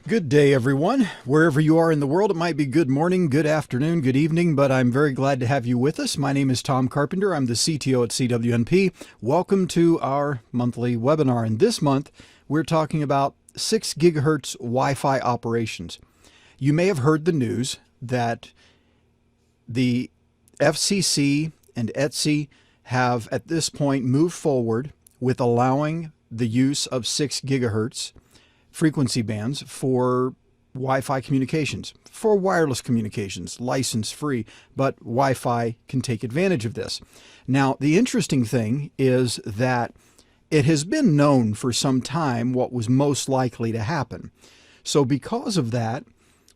Good day, everyone. Wherever you are in the world, it might be good morning, good afternoon, good evening, but I'm very glad to have you with us. My name is Tom Carpenter. I'm the CTO at CWNP. Welcome to our monthly webinar. And this month, we're talking about 6 gigahertz Wi-Fi operations. You may have heard the news that the FCC and ETSI have at this point moved forward with allowing the use of 6 gigahertz frequency bands for Wi-Fi communications, for wireless communications, license free, but Wi-Fi can take advantage of this. Now, the interesting thing is that it has been known for some time what was most likely to happen. So because of that,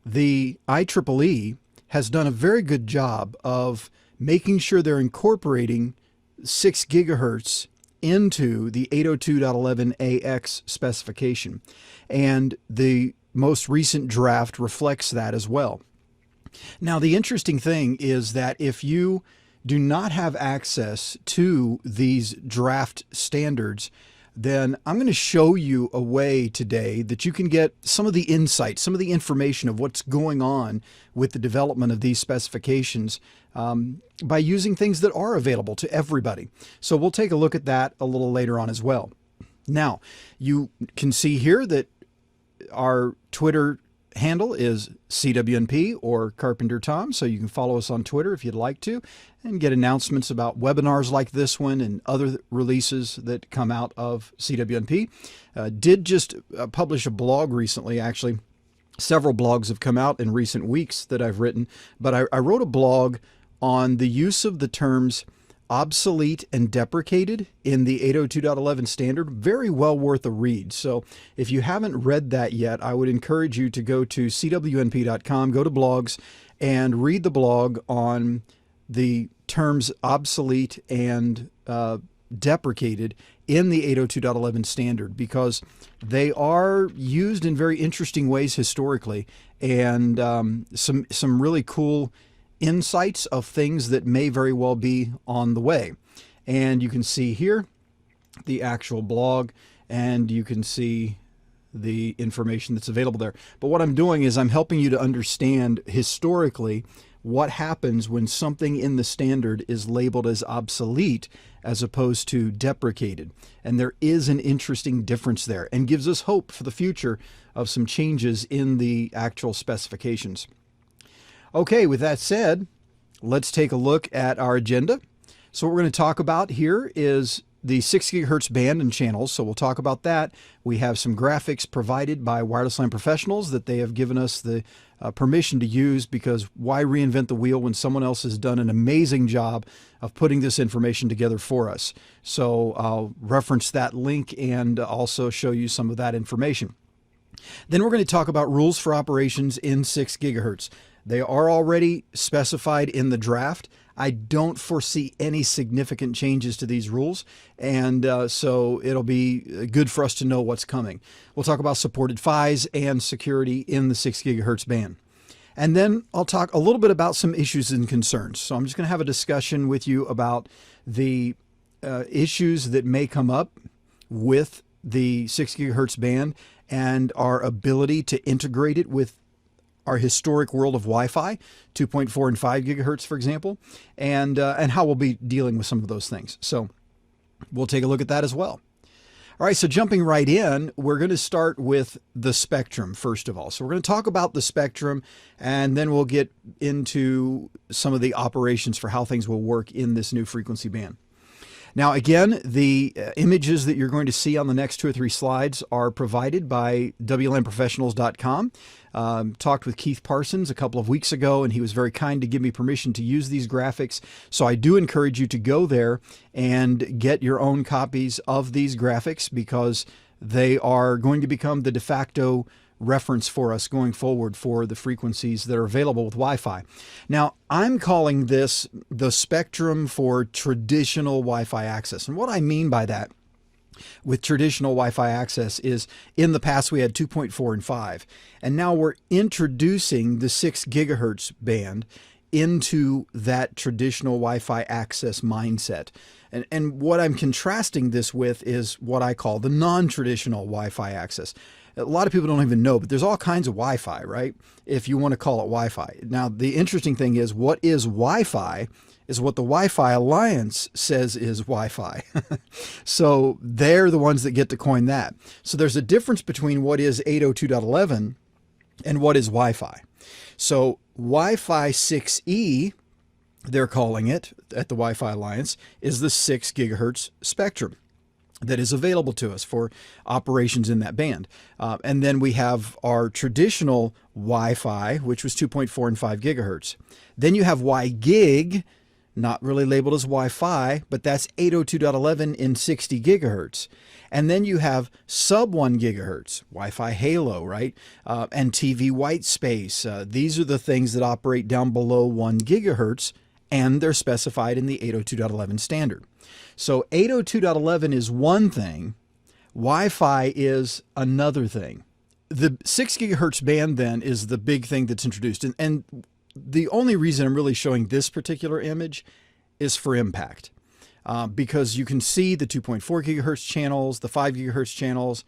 the IEEE has done a very good job of making sure they're incorporating 6 gigahertz into the 802.11ax specification. And the most recent draft reflects that as well. Now, the interesting thing is that if you do not have access to these draft standards, then I'm going to show you a way today that you can get some of the insights, some of the information of what's going on with the development of these specifications by using things that are available to everybody. So we'll take a look at that a little later on as well. Now, you can see here that our Twitter handle is CWNP or Carpenter Tom, so you can follow us on Twitter if you'd like to and get announcements about webinars like this one and other releases that come out of CWNP. Did just publish a blog recently, actually. Several blogs have come out in recent weeks that I've written, but I wrote a blog on the use of the terms obsolete and deprecated in the 802.11 standard. Very well worth a read. So if you haven't read that yet, I would encourage you to go to cwnp.com, go to blogs, and read the blog on the terms obsolete and deprecated in the 802.11 standard, because they are used in very interesting ways historically, and some really cool insights of things that may very well be on the way. And you can see here the actual blog, and you can see the information that's available there. But what I'm doing is I'm helping you to understand historically what happens when something in the standard is labeled as obsolete as opposed to deprecated. And there is an interesting difference there and gives us hope for the future of some changes in the actual specifications. Okay, with that said, let's take a look at our agenda. So what we're going to talk about here is the 6 gigahertz band and channels. So we'll talk about that. We have some graphics provided by Wireless LAN Professionals that they have given us the permission to use, because why reinvent the wheel when someone else has done an amazing job of putting this information together for us. So I'll reference that link and also show you some of that information. Then we're going to talk about rules for operations in 6 gigahertz. They are already specified in the draft. I don't foresee any significant changes to these rules, and so it'll be good for us to know what's coming. We'll talk about supported PHYs and security in the 6 gigahertz band. And then I'll talk a little bit about some issues and concerns. So I'm just going to have a discussion with you about the issues that may come up with the 6 gigahertz band and our ability to integrate it with our historic world of Wi-Fi, 2.4 and 5 gigahertz, for example, and how we'll be dealing with some of those things. So we'll take a look at that as well. All right, so jumping right in, we're going to start with the spectrum, first of all. So we're going to talk about the spectrum, and then we'll get into some of the operations for how things will work in this new frequency band. Now, again, the images that you're going to see on the next 2 or 3 slides are provided by WLANprofessionals.com. Talked with Keith Parsons a couple of weeks ago, and he was very kind to give me permission to use these graphics. So I do encourage you to go there and get your own copies of these graphics, because they are going to become the de facto reference for us going forward for the frequencies that are available with Wi-Fi. Now, I'm calling this the spectrum for traditional Wi-Fi access. And what I mean by that with traditional Wi-Fi access is, in the past we had 2.4 and 5, and now we're introducing the 6 gigahertz band into that traditional Wi-Fi access mindset. And what I'm contrasting this with is what I call the non-traditional Wi-Fi access. A lot of people don't even know, but there's all kinds of Wi-Fi, right? If you want to call it Wi-Fi. Now, the interesting thing is, what is Wi-Fi is what the Wi-Fi Alliance says is Wi-Fi. So they're the ones that get to coin that. So there's a difference between what is 802.11 and what is Wi-Fi. So Wi-Fi 6E, they're calling it at the Wi-Fi Alliance, is the 6 gigahertz spectrum that is available to us for operations in that band. And then we have our traditional Wi-Fi, which was 2.4 and 5 gigahertz. Then you have Wi-Gig, not really labeled as Wi-Fi, but that's 802.11 in 60 gigahertz. And then you have sub 1 gigahertz, Wi-Fi Halo, right? And TV white space. These are the things that operate down below 1 gigahertz, and they're specified in the 802.11 standard. So 802.11 is one thing, Wi-Fi is another thing. The 6 gigahertz band then is the big thing that's introduced. And the only reason I'm really showing this particular image is for impact, because you can see the 2.4 gigahertz channels, the 5 gigahertz channels,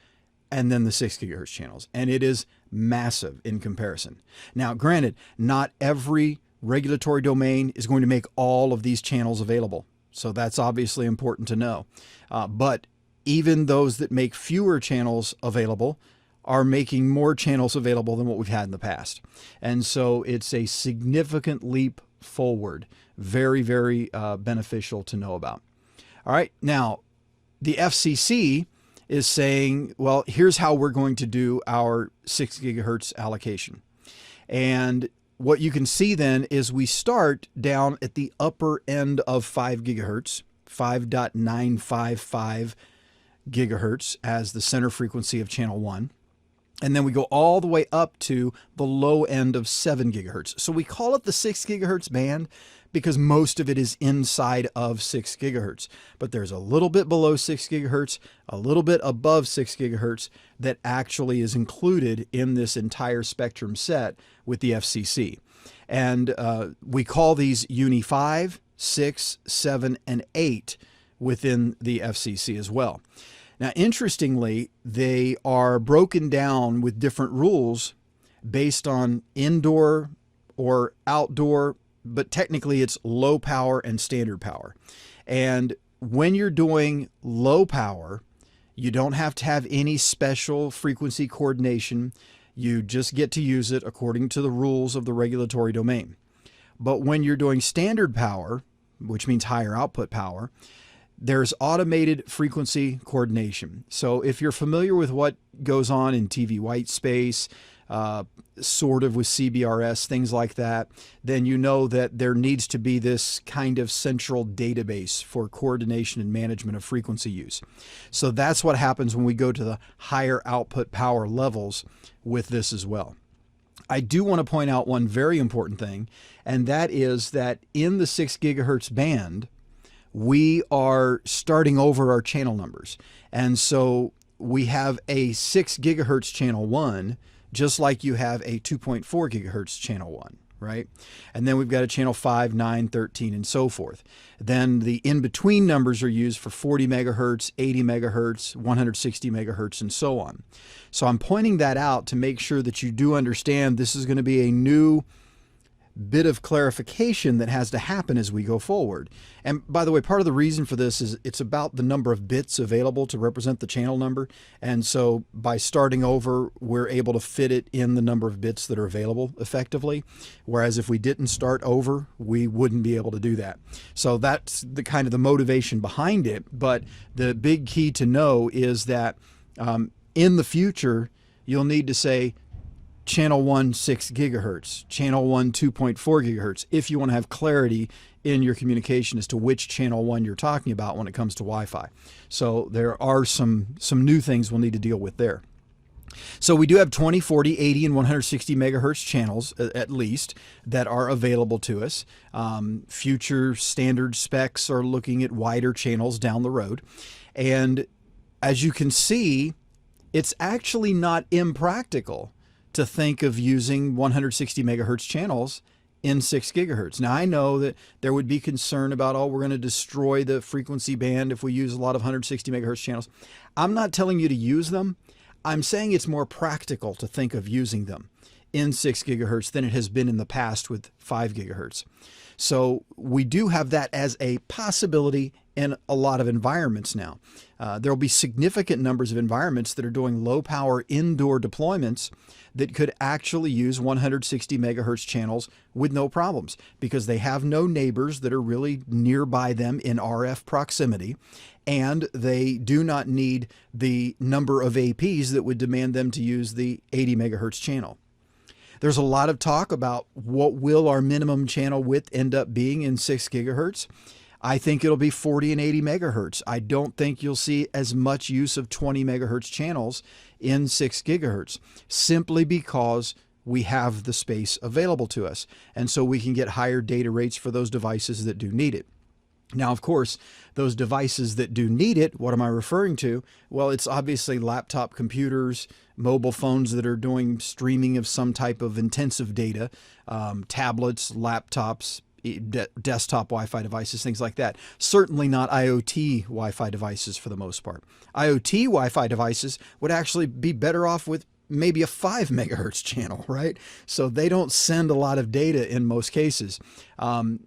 and then the 6 gigahertz channels. And it is massive in comparison. Now, granted, not every regulatory domain is going to make all of these channels available. So that's obviously important to know. But even those that make fewer channels available are making more channels available than what we've had in the past. And so it's a significant leap forward. Very, very beneficial to know about. All right. Now, the FCC is saying, well, here's how we're going to do our 6 gigahertz allocation. And what you can see then is we start down at the upper end of 5 gigahertz, 5.955 gigahertz as the center frequency of channel 1. And then we go all the way up to the low end of 7 gigahertz. So we call it the 6 gigahertz band because most of it is inside of 6 gigahertz. But there's a little bit below 6 gigahertz, a little bit above 6 gigahertz that actually is included in this entire spectrum set with the FCC. And we call these Uni 5, 6, 7, and 8 within the FCC as well. Now, interestingly, they are broken down with different rules based on indoor or outdoor, but technically it's low power and standard power. And when you're doing low power, you don't have to have any special frequency coordination. You just get to use it according to the rules of the regulatory domain. But when you're doing standard power, which means higher output power, there's automated frequency coordination. So if you're familiar with what goes on in TV white space, sort of with CBRS, things like that, then you know that there needs to be this kind of central database for coordination and management of frequency use. So that's what happens when we go to the higher output power levels with this as well. I do want to point out one very important thing, and that is that in the 6 gigahertz band, we are starting over our channel numbers. And so we have a 6 gigahertz channel 1, just like you have a 2.4 gigahertz channel 1, right? And then we've got a channel 5, 9, 13, and so forth. Then the in-between numbers are used for 40 megahertz, 80 megahertz, 160 megahertz, and so on. So I'm pointing that out to make sure that you do understand this is going to be a new bit of clarification that has to happen as we go forward. And by the way, part of the reason for this is it's about the number of bits available to represent the channel number. And so by starting over, we're able to fit it in the number of bits that are available effectively. Whereas if we didn't start over, we wouldn't be able to do that. So that's the kind of the motivation behind it. But the big key to know is that in the future, you'll need to say channel 1, 6 gigahertz, channel 1, 2.4 gigahertz, if you want to have clarity in your communication as to which channel 1 you're talking about when it comes to Wi-Fi. So there are some new things we'll need to deal with there. So we do have 20, 40, 80, and 160 megahertz channels, at least, that are available to us. Future standard specs are looking at wider channels down the road. And as you can see, it's actually not impractical to think of using 160 megahertz channels in 6 gigahertz. Now, I know that there would be concern about, oh, we're going to destroy the frequency band if we use a lot of 160 megahertz channels. I'm not telling you to use them. I'm saying it's more practical to think of using them in 6 gigahertz than it has been in the past with 5 gigahertz. So we do have that as a possibility in a lot of environments now. There will be significant numbers of environments that are doing low power indoor deployments that could actually use 160 megahertz channels with no problems, because they have no neighbors that are really nearby them in RF proximity, and they do not need the number of APs that would demand them to use the 80 megahertz channel. There's a lot of talk about what will our minimum channel width end up being in 6 gigahertz. I think it'll be 40 and 80 megahertz. I don't think you'll see as much use of 20 megahertz channels in 6 gigahertz, simply because we have the space available to us. And so we can get higher data rates for those devices that do need it. Now, of course, those devices that do need it, what am I referring to? Well, it's obviously laptop computers, mobile phones that are doing streaming of some type of intensive data, tablets, laptops, desktop Wi-Fi devices, things like that. Certainly not IoT Wi-Fi devices for the most part. IoT Wi-Fi devices would actually be better off with maybe a 5 megahertz channel, right? So they don't send a lot of data in most cases.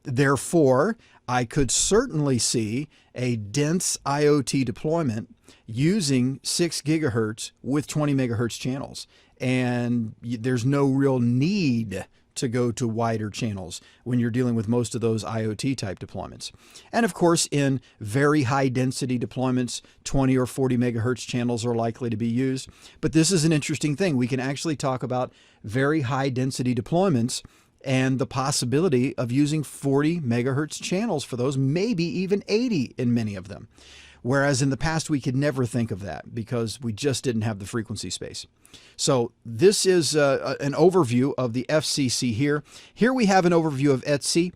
Therefore, I could certainly see a dense IoT deployment using 6 gigahertz with 20 megahertz channels. And there's no real need to go to wider channels when you're dealing with most of those IoT type deployments. And of course, in very high density deployments, 20 or 40 megahertz channels are likely to be used. But this is an interesting thing. We can actually talk about very high density deployments and the possibility of using 40 megahertz channels for those, maybe even 80 in many of them. Whereas in the past, we could never think of that because we just didn't have the frequency space. So this is an overview of the FCC here. Here we have an overview of ETSI,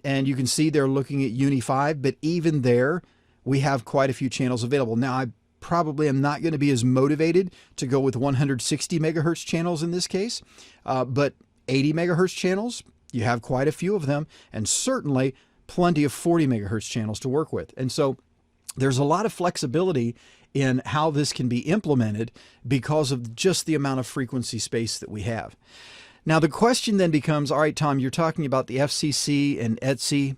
and you can see they're looking at Uni 5, but even there, we have quite a few channels available. Now, I probably am not going to be as motivated to go with 160 megahertz channels in this case, but 80 megahertz channels, you have quite a few of them, and certainly plenty of 40 megahertz channels to work with. And so there's a lot of flexibility in how this can be implemented because of just the amount of frequency space that we have. Now, the question then becomes, all right, Tom, you're talking about the FCC and ETSI.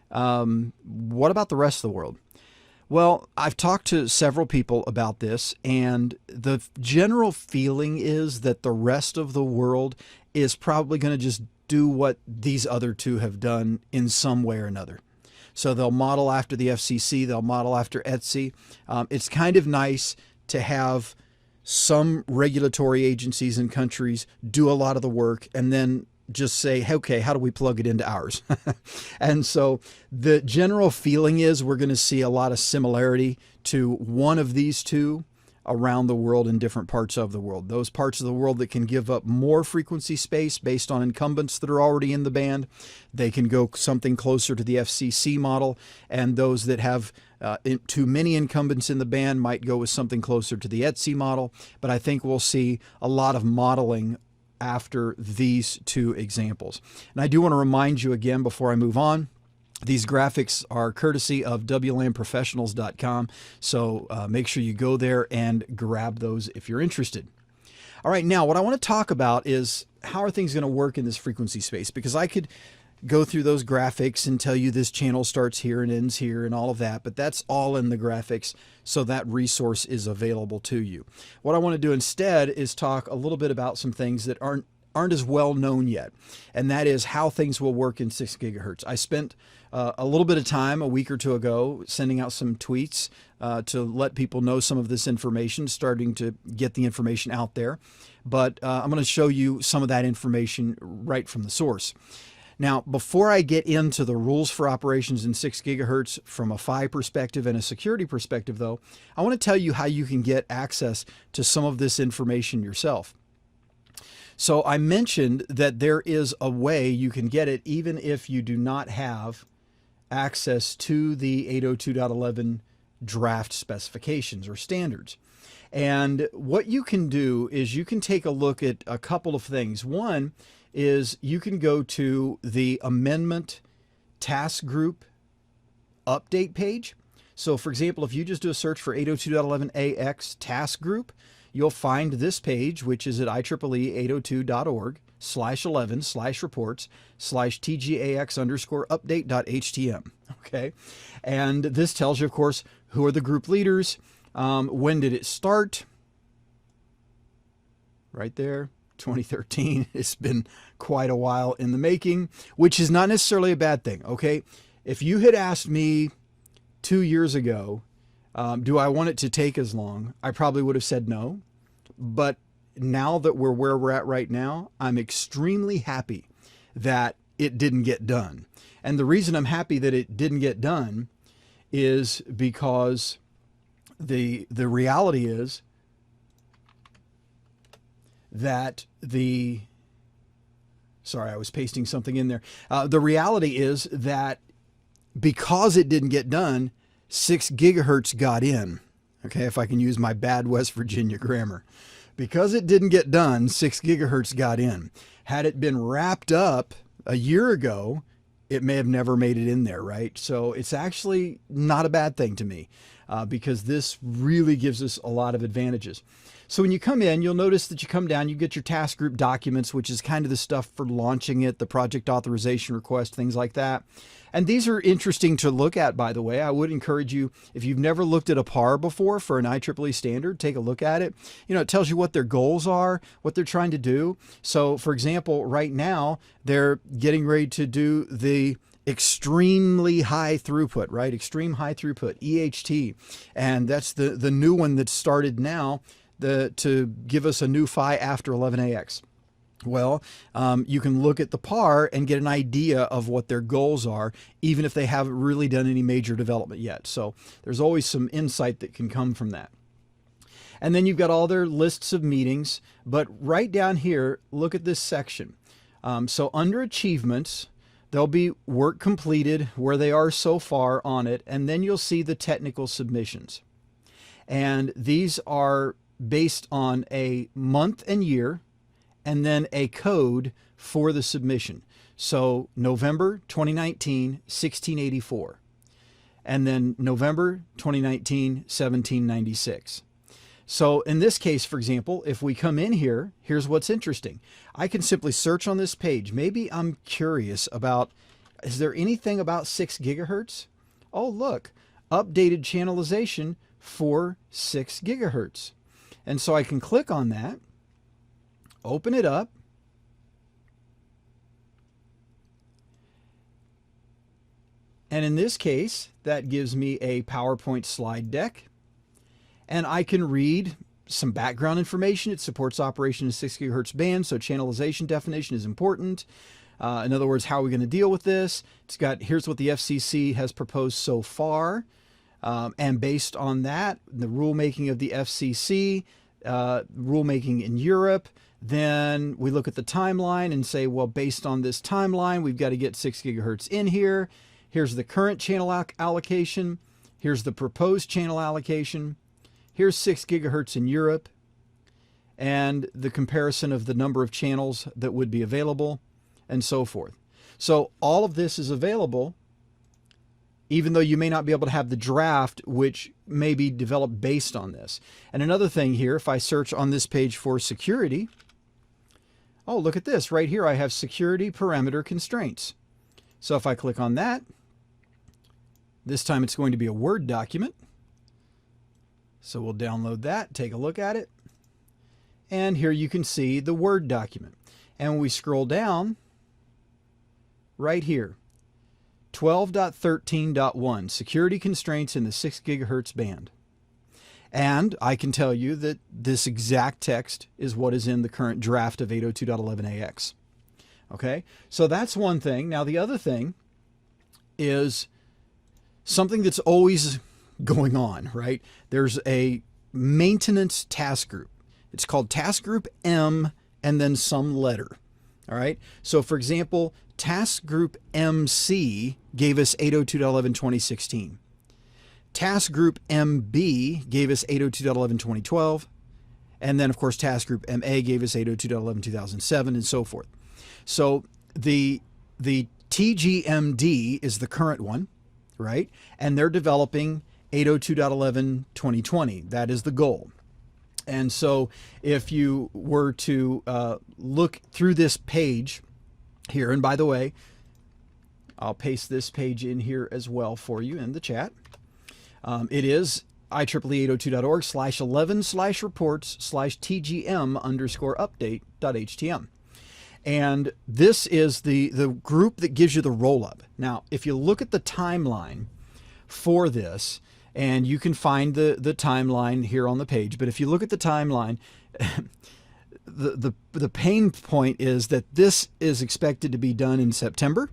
What about the rest of the world? Well, I've talked to several people about this, and the general feeling is that the rest of the world is probably going to just do what these other two have done in some way or another. So they'll model after the FCC, they'll model after ETSI. It's kind of nice to have some regulatory agencies and countries do a lot of the work and then just say, hey, okay, how do we plug it into ours? And so the general feeling is we're going to see a lot of similarity to one of these two around the world in different parts of the world. Those parts of the world that can give up more frequency space based on incumbents that are already in the band, they can go something closer to the FCC model, and those that have too many incumbents in the band might go with something closer to the ETSI model. But I think we'll see a lot of modeling after these two examples. And I do want to remind you again before I move on, these graphics are courtesy of WLANprofessionals.com, so make sure you go there and grab those if you're interested. All right, now what I want to talk about is how are things going to work in this frequency space, because I could go through those graphics and tell you this channel starts here and ends here and all of that, but that's all in the graphics, so that resource is available to you. What I want to do instead is talk a little bit about some things that aren't as well known yet, and that is how things will work in 6 gigahertz. I spent a little bit of time a week or two ago sending out some tweets to let people know some of this information, starting to get the information out there. But I'm going to show you some of that information right from the source. Now, before I get into the rules for operations in 6 gigahertz from a PHY perspective and a security perspective, though, I want to tell you how you can get access to some of this information yourself. So I mentioned that there is a way you can get it even if you do not have access to the 802.11 draft specifications or standards. And what you can do is you can take a look at a couple of things. One is you can go to the amendment task group update page. So for example, if you just do a search for 802.11ax task group, you'll find this page, which is at IEEE802.org/11/reports/TGAX_update.htm. Okay. And this tells you, of course, who are the group leaders, when did it start? Right there, 2013. It's been quite a while in the making, which is not necessarily a bad thing. Okay. If you had asked me 2 years ago, do I want it to take as long? I probably would have said no. But now that we're where we're at right now, I'm extremely happy that it didn't get done. And the reason I'm happy that it didn't get done is because the reality is that sorry, I was pasting something in there. The reality is that because it didn't get done, 6 gigahertz got in. Okay, if I can use my bad West Virginia grammar. Because it didn't get done, 6 gigahertz got in. Had it been wrapped up a year ago, it may have never made it in there, right? So it's actually not a bad thing to me, because this really gives us a lot of advantages. So when you come in, you'll notice that you come down, you get your task group documents, which is kind of the stuff for launching it, the project authorization request, things like that. And these are interesting to look at, by the way. I would encourage you, if you've never looked at a PAR before for an IEEE standard, take a look at it. You know, it tells you what their goals are, what they're trying to do. So for example, right now, they're getting ready to do the extremely high throughput, right? Extreme high throughput, EHT. And that's the new one that started now to give us a new PHY after 11AX. Well, you can look at the PAR and get an idea of what their goals are, even if they haven't really done any major development yet. So there's always some insight that can come from that. And then you've got all their lists of meetings, but right down here, look at this section. So under achievements, there'll be work completed, where they are so far on it, and then you'll see the technical submissions. And these are based on a month and year, and then a code for the submission. So November 2019, 1684. And then November 2019, 1796. So in this case, for example, if we come in here, here's what's interesting. I can simply search on this page. Maybe I'm curious about, is there anything about 6 gigahertz? Oh, look, updated channelization for 6 gigahertz. And so I can click on that, open it up, and in this case, that gives me a PowerPoint slide deck, and I can read some background information. It supports operation in 6 gigahertz band, so channelization definition is important. In other words, how are we going to deal with this? It's got, here's what the FCC has proposed so far, and based on that, the rulemaking of the FCC, rulemaking in Europe. Then we look at the timeline and say, well, based on this timeline, we've got to get 6 gigahertz in here. Here's the current channel allocation. Here's the proposed channel allocation. Here's 6 gigahertz in Europe, and the comparison of the number of channels that would be available, and so forth. So all of this is available, even though you may not be able to have the draft, which may be developed based on this. And another thing here, if I search on this page for security, oh, look at this. Right here, I have security parameter constraints. So if I click on that, this time it's going to be a Word document. So we'll download that, take a look at it. And here you can see the Word document. And when we scroll down, right here, 12.13.1, security constraints in the 6 gigahertz band. And I can tell you that this exact text is what is in the current draft of 802.11ax. Okay, so that's one thing. Now the other thing is something that's always going on, right? There's a maintenance task group. It's called Task Group M and then some letter. All right, so for example, Task Group MC gave us 802.11.2016. Task Group MB gave us 802.11.2012. And then, of course, Task Group MA gave us 802.11.2007 and so forth. So the TGMD is the current one, right? And they're developing 802.11.2020. That is the goal. And so if you were to look through this page here, and by the way, I'll paste this page in here as well for you in the chat. It is IEEE802.org/11/reports/TGM_update.htm. And this is the group that gives you the roll-up. Now, if you look at the timeline for this, and you can find the timeline here on the page, but if you look at the timeline, the pain point is that this is expected to be done in September,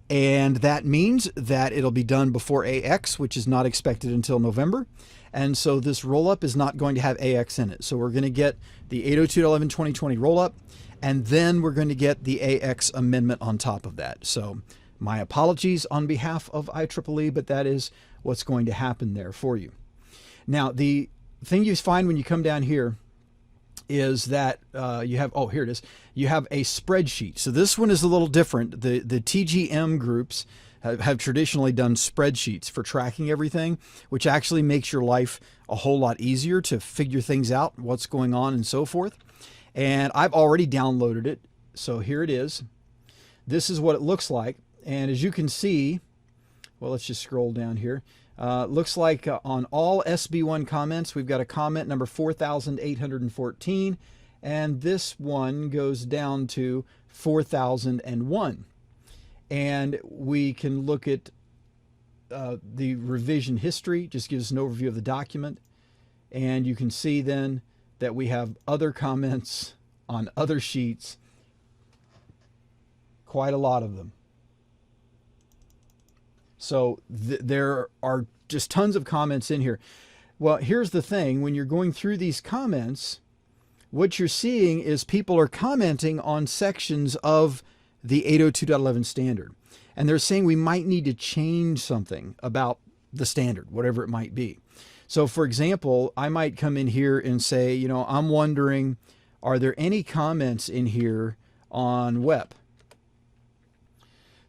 and that means that it'll be done before AX, which is not expected until November. And so this roll-up is not going to have AX in it. So we're going to get the 802.11/2020 roll-up, and then we're going to get the AX amendment on top of that. So my apologies on behalf of IEEE, but that is what's going to happen there for you. Now, the thing you find when you come down here is that you have, oh, here it is. You have a spreadsheet. So this one is a little different. The TGM groups have traditionally done spreadsheets for tracking everything, which actually makes your life a whole lot easier to figure things out, what's going on and so forth. And I've already downloaded it. So here it is. This is what it looks like. And as you can see, well, let's just scroll down here. Looks like on all SB1 comments, we've got a comment number 4,814, and this one goes down to 4,001. And we can look at the revision history, just gives us an overview of the document. And you can see then that we have other comments on other sheets, quite a lot of them. So there are just tons of comments in here. Well, here's the thing. When you're going through these comments, what you're seeing is people are commenting on sections of the 802.11 standard. And they're saying we might need to change something about the standard, whatever it might be. So for example, I might come in here and say, you know, I'm wondering, are there any comments in here on WEP?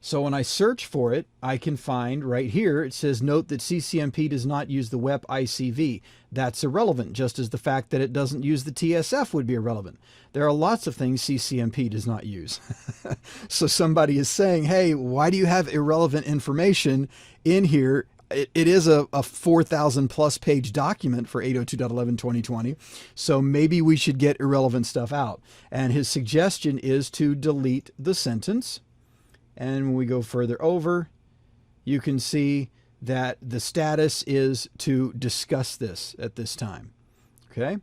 So when I search for it, I can find right here, it says, note that CCMP does not use the WEP ICV. That's irrelevant, just as the fact that it doesn't use the TSF would be irrelevant. There are lots of things CCMP does not use. So somebody is saying, hey, why do you have irrelevant information in here? It is a 4,000 plus page document for 802.11/2020. So maybe we should get irrelevant stuff out. And his suggestion is to delete the sentence. And when we go further over, you can see that the status is to discuss this at this time. Okay.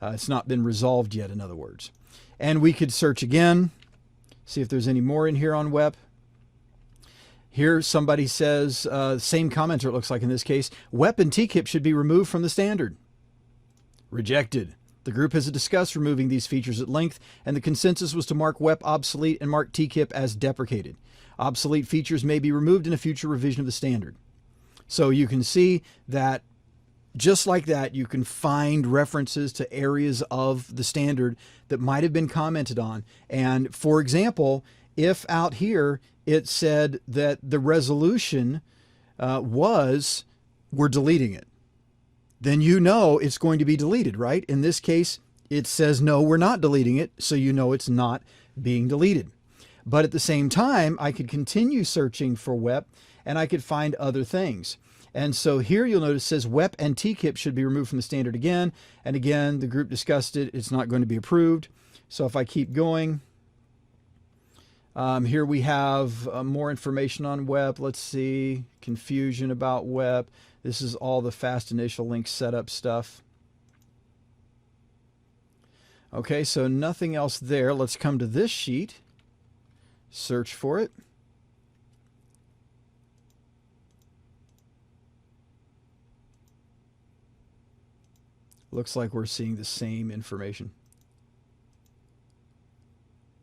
It's not been resolved yet, in other words. And we could search again, see if there's any more in here on WEP. Here somebody says, same commenter it looks like in this case, WEP and TKIP should be removed from the standard. Rejected. The group has discussed removing these features at length, and the consensus was to mark WEP obsolete and mark TKIP as deprecated. Obsolete features may be removed in a future revision of the standard. So you can see that just like that, you can find references to areas of the standard that might have been commented on. And for example, if out here it said that the resolution was, we're deleting it, then you know it's going to be deleted, right? In this case, it says, no, we're not deleting it. So you know it's not being deleted. But at the same time, I could continue searching for WEP and I could find other things. And so here you'll notice it says WEP and TKIP should be removed from the standard again. And again, the group discussed it. It's not going to be approved. So if I keep going, here we have more information on WEP. Let's see, confusion about WEP. This is all the fast initial link setup stuff. Okay, so nothing else there. Let's come to this sheet. Search for it. Looks like we're seeing the same information.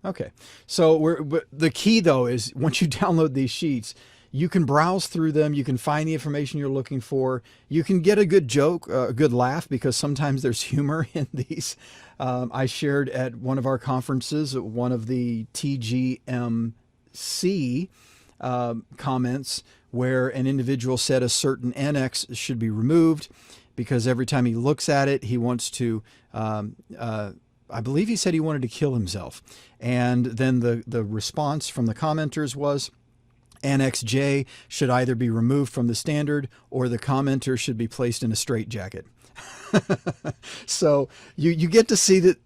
Okay, so the key though is once you download these sheets, you can browse through them, you can find the information you're looking for, you can get a good joke, a good laugh, because sometimes there's humor in these. I shared at one of our conferences, one of the TGMC comments where an individual said a certain annex should be removed. because every time he looks at it, he wants to, I believe he said he wanted to kill himself. And then the response from the commenters was, Annex J should either be removed from the standard or the commenter should be placed in a straitjacket. So you get to see that.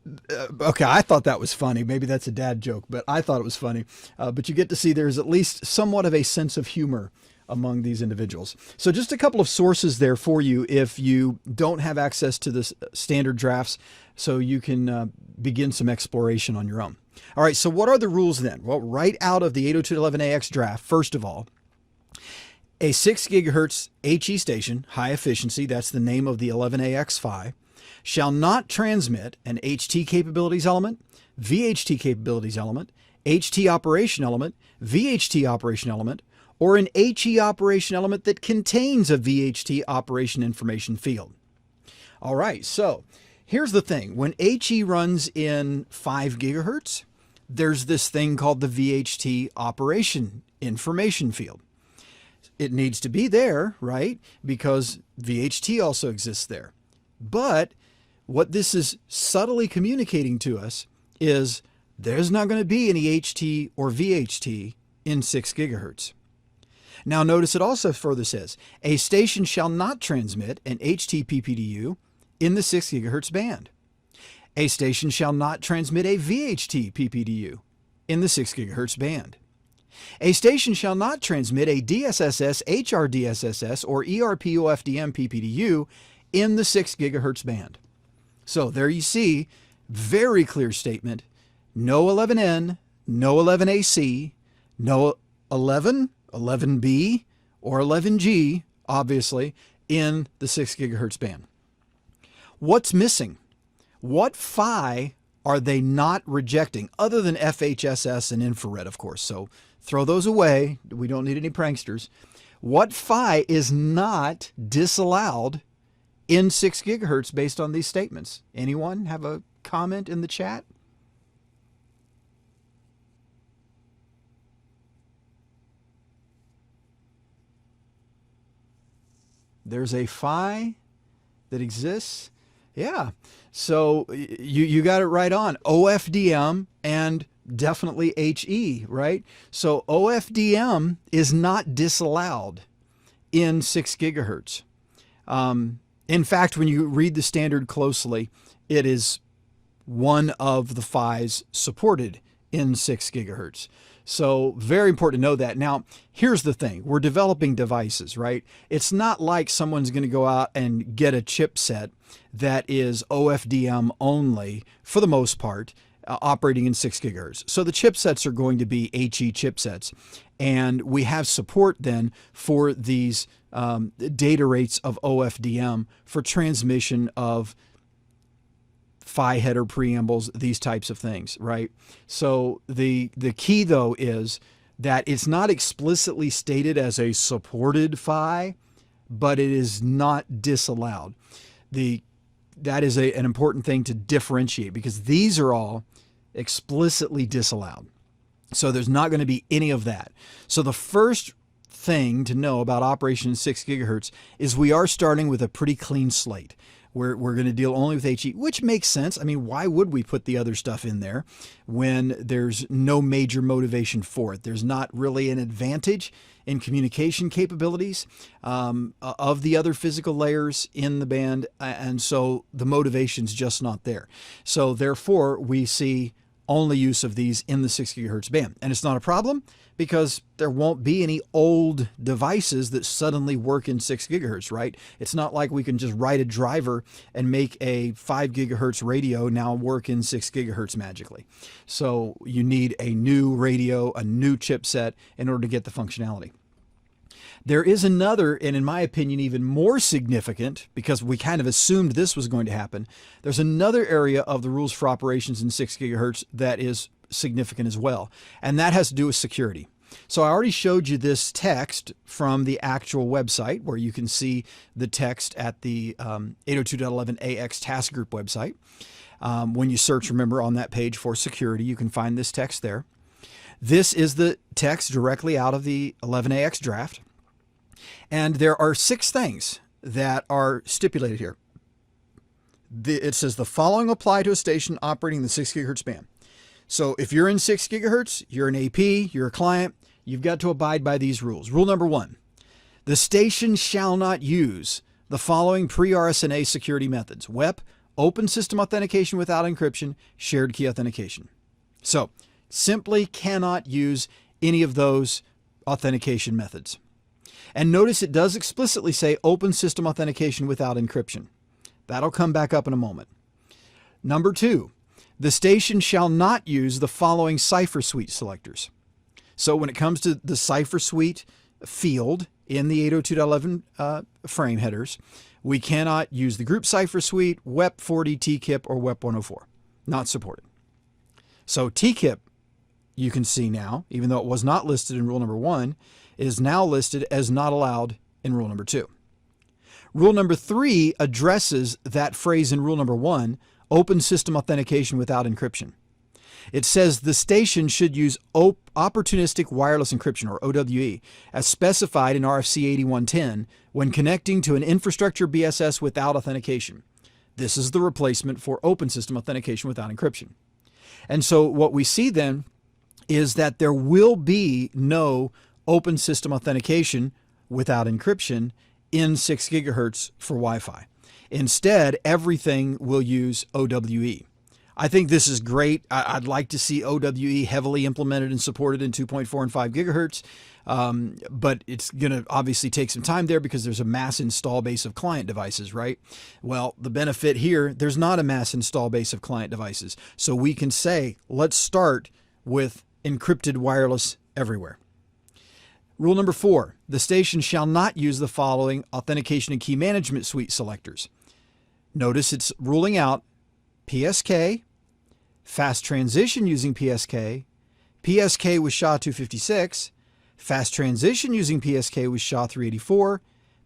Okay, I thought that was funny. Maybe that's a dad joke, but I thought it was funny. But you get to see there's at least somewhat of a sense of humor among these individuals. So just a couple of sources there for you if you don't have access to the standard drafts, so you can begin some exploration on your own. All right, so what are the rules then? Well, right out of the 802.11ax draft, first of all, a 6 gigahertz HE station, high efficiency, that's the name of the 11AX PHY, shall not transmit an HT capabilities element, VHT capabilities element, HT operation element, VHT operation element, or an HE operation element that contains a VHT operation information field. All right, so here's the thing. When HE runs in 5 gigahertz, there's this thing called the VHT operation information field. It needs to be there, right? Because VHT also exists there. But what this is subtly communicating to us is there's not going to be any HT or VHT in 6 gigahertz. Now notice it also further says, a station shall not transmit an HT PPDU in the 6 gigahertz band. A station shall not transmit a VHT PPDU in the 6 gigahertz band. A station shall not transmit a DSSS, HRDSSS, or ERPOFDM PPDU in the 6 gigahertz band. So there you see, very clear statement, no 11N, no 11AC, no 11, 11B, or 11G, obviously, in the 6 gigahertz band. What's missing? What PHY are they not rejecting, other than FHSS and infrared, of course? So throw those away. We don't need any pranksters. What PHY is not disallowed in 6 gigahertz based on these statements? Anyone have a comment in the chat? There's a PHY that exists. Yeah. So you got it right on. OFDM and definitely HE, right? So OFDM is not disallowed in 6 gigahertz. In fact, when you read the standard closely, it is one of the PHYs supported in 6 gigahertz. So very important to know that. Now, here's the thing. We're developing devices, right? It's not like someone's going to go out and get a chipset that is OFDM only, for the most part, operating in 6 gigahertz. So the chipsets are going to be HE chipsets. And we have support then for these data rates of OFDM for transmission of PHY header preambles, these types of things, right? So the key though is that it's not explicitly stated as a supported PHY, but it is not disallowed. That is an important thing to differentiate, because these are all explicitly disallowed. So there's not going to be any of that. So the first thing to know about Operation 6 gigahertz is we are starting with a pretty clean slate. We're going to deal only with HE, which makes sense. I mean, why would we put the other stuff in there when there's no major motivation for it? There's not really an advantage in communication capabilities of the other physical layers in the band, and so the motivation's just not there. So therefore, we see only use of these in the 6 gigahertz band. And it's not a problem because there won't be any old devices that suddenly work in 6 gigahertz, right? It's not like we can just write a driver and make a 5 gigahertz radio now work in 6 gigahertz magically. So you need a new radio, a new chipset in order to get the functionality. There is another, and in my opinion, even more significant, because we kind of assumed this was going to happen. There's another area of the rules for operations in 6 gigahertz that is significant as well, and that has to do with security. So I already showed you this text from the actual website, where you can see the text at the 802.11ax task group website. When you search, remember, on that page for security, you can find this text there. This is the text directly out of the 11ax draft. And there are 6 things that are stipulated here. It says the following apply to a station operating the 6 gigahertz band. So if you're in 6 gigahertz, you're an AP, you're a client, you've got to abide by these rules. Rule number 1, the station shall not use the following pre-RSNA security methods: WEP, open system authentication without encryption, shared key authentication. So simply cannot use any of those authentication methods. And notice it does explicitly say open system authentication without encryption. That'll come back up in a moment. Number 2, the station shall not use the following cipher suite selectors. So when it comes to the cipher suite field in the 802.11 frame headers, we cannot use the group cipher suite, WEP40, TKIP, or WEP104. Not supported. So TKIP, you can see now, even though it was not listed in rule number 1, is now listed as not allowed in rule number 2. Rule number 3 addresses that phrase in rule number 1, open system authentication without encryption. It says the station should use opportunistic wireless encryption, or OWE, as specified in RFC 8110 when connecting to an infrastructure BSS without authentication. This is the replacement for open system authentication without encryption. And so what we see then is that there will be no open system authentication without encryption in 6 gigahertz for Wi-Fi. Instead, everything will use OWE. I think this is great. I'd like to see OWE heavily implemented and supported in 2.4 and 5 gigahertz, but it's going to obviously take some time there because there's a mass install base of client devices, right? Well, the benefit here, there's not a mass install base of client devices. So we can say, let's start with encrypted wireless everywhere. Rule number 4, the station shall not use the following authentication and key management suite selectors. Notice it's ruling out PSK, fast transition using PSK, PSK with SHA-256, fast transition using PSK with SHA-384,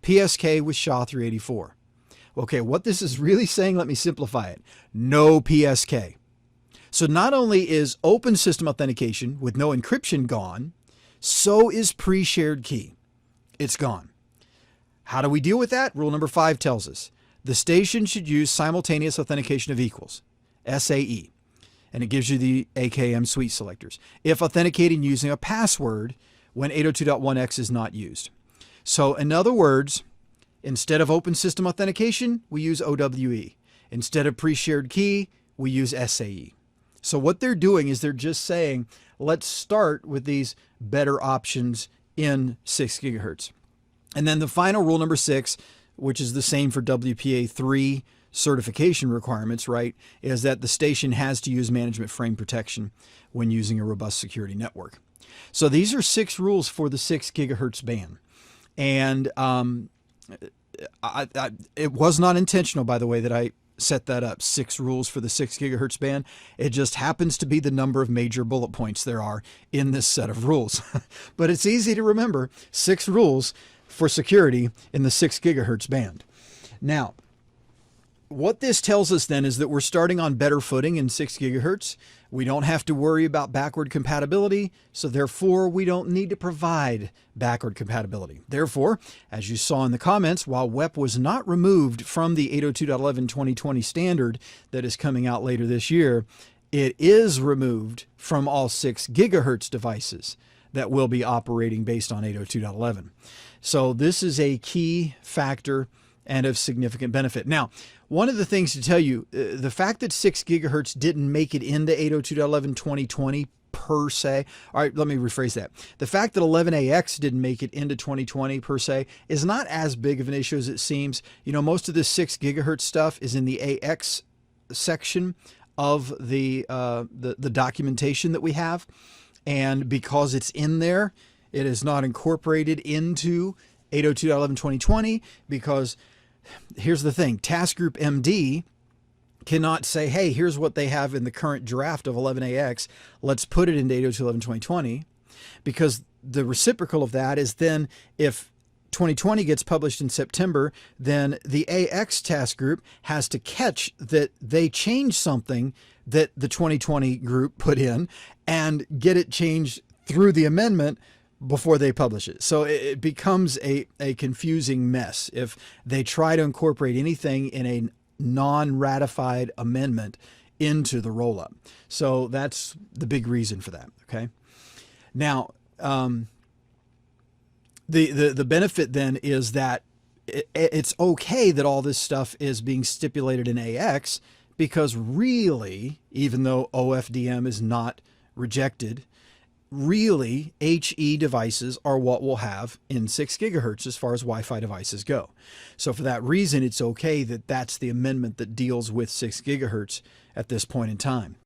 PSK with SHA-384. Okay, what this is really saying, let me simplify it. No PSK. So not only is open system authentication with no encryption gone, so is pre-shared key. It's gone. How do we deal with that? Rule number 5 tells us the station should use simultaneous authentication of equals, SAE, and it gives you the AKM suite selectors, if authenticating using a password when 802.1x is not used. So in other words, instead of open system authentication, we use OWE. Instead of pre-shared key, we use SAE. So what they're doing is they're just saying, let's start with these better options in 6 gigahertz. And then the final rule number 6, which is the same for WPA 3 certification requirements, right, is that the station has to use management frame protection when using a robust security network. So these are 6 rules for the 6 gigahertz band. And it was not intentional, by the way, that I set that up, 6 rules for the 6 gigahertz band. It just happens to be the number of major bullet points there are in this set of rules. But it's easy to remember 6 rules for security in the 6 gigahertz band. Now, what this tells us then is that we're starting on better footing in 6 gigahertz. We don't have to worry about backward compatibility, so therefore we don't need to provide backward compatibility. Therefore, as you saw in the comments, while WEP was not removed from the 802.11 2020 standard that is coming out later this year, it is removed from all 6 gigahertz devices that will be operating based on 802.11. So this is a key factor and of significant benefit. Now, one of the things to tell you, the fact that 6 gigahertz didn't make it into 802.11 2020 per se, all right, let me rephrase that. The fact that 11AX didn't make it into 2020 per se is not as big of an issue as it seems. You know, most of this 6 gigahertz stuff is in the AX section of the documentation that we have. And because it's in there, it is not incorporated into 802.11 2020 because here's the thing, Task Group MD cannot say, hey, here's what they have in the current draft of 11AX. Let's put it into 802.11 2020, because the reciprocal of that is then if 2020 gets published in September, then the AX task group has to catch that they changed something that the 2020 group put in and get it changed through the amendment before they publish it. So it becomes a confusing mess if they try to incorporate anything in a non-ratified amendment into the roll-up. So that's the big reason for that. Okay. Now, the benefit then is that it's okay that all this stuff is being stipulated in AX, because really, even though OFDM is not rejected, really HE devices are what we'll have in 6 gigahertz as far as Wi-Fi devices go. So for that reason, it's okay that that's the amendment that deals with 6 gigahertz at this point in time.